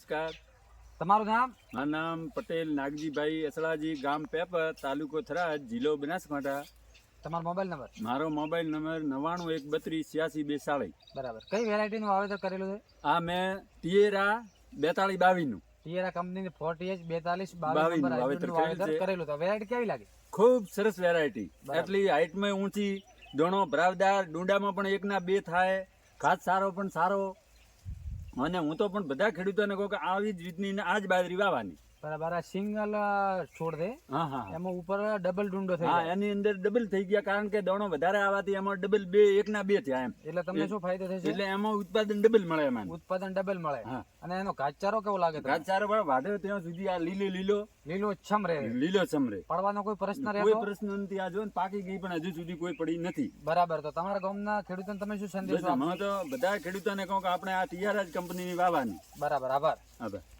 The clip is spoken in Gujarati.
નમસ્કાર. તમારું નામ? મારું નામ પટેલ નાગજીભાઈ અસલાજી, ગામ પેપર, તાલુકો થરાદ, જિલ્લો બનાસકાંઠા. તમારો મોબાઈલ નંબર? મારો મોબાઈલ નંબર 9913328640. બરાબર. કઈ વેરાયટીનું વાવેતર કરેલું છે? આ મેં ટિયેરા 4222નું ટિયેરા કંપનીની 40H 42 22 નંબર વાવેતર હાઇબ્રિડનું વાવેતર કરેલું છે. કરેલું તો વેરાયટી કેવી લાગી? ખૂબ સરસ વેરાયટી. બરાબર. એટલી હાઈટમાં ઊંચી, દોણો ભરાવદાર, ડુંડામાં પણ 1 ના 2 થાય, ખાસ સારો પણ સારો. અને હું તો પણ બધા ખેડૂતોને કહું કે આવી જ રીતની ને આ જ બાજરી વાવવાની. બરાબર. આ સિંગલ છોડ છે, હા હા એમાં ઉપર ડબલ ડુંડો થઈ હા, જાય. એની અંદર ડબલ થઈ ગયા, કારણ કે દોણો વધારે આવવાથી એમાં ડબલ 1 ના 2 થયા એમ. એટલે તમને શું ફાયદો થશે? એટલે એમાં ઉત્પાદન ડબલ મળે એમાં. ઉત્પાદન ડબલ મળે. હા. અને એનો ઘાસચારો કેવો લાગે તમને? ઘાસચારો પણ વાઢ્યો ત્યાં સુધી આ લીલો લીલો છમ રહે. લીલો ચમરે. પડવાનો કોઈ પ્રશ્ન કોઈ રહેતો? પ્રશ્ન નથી. આ જો ને પાકી ગઈ પણ હજુ સુધી કોઈ પડી નથી. બરાબર. તો તમારા ગામના ખેડૂતોને તમે શું સંદેશો આપશો? હું તો બધા ખેડૂતોને કહું કે આપણે આ ટિયારા જ કંપનીની વાવવાની. બરાબર. આભાર. આભાર.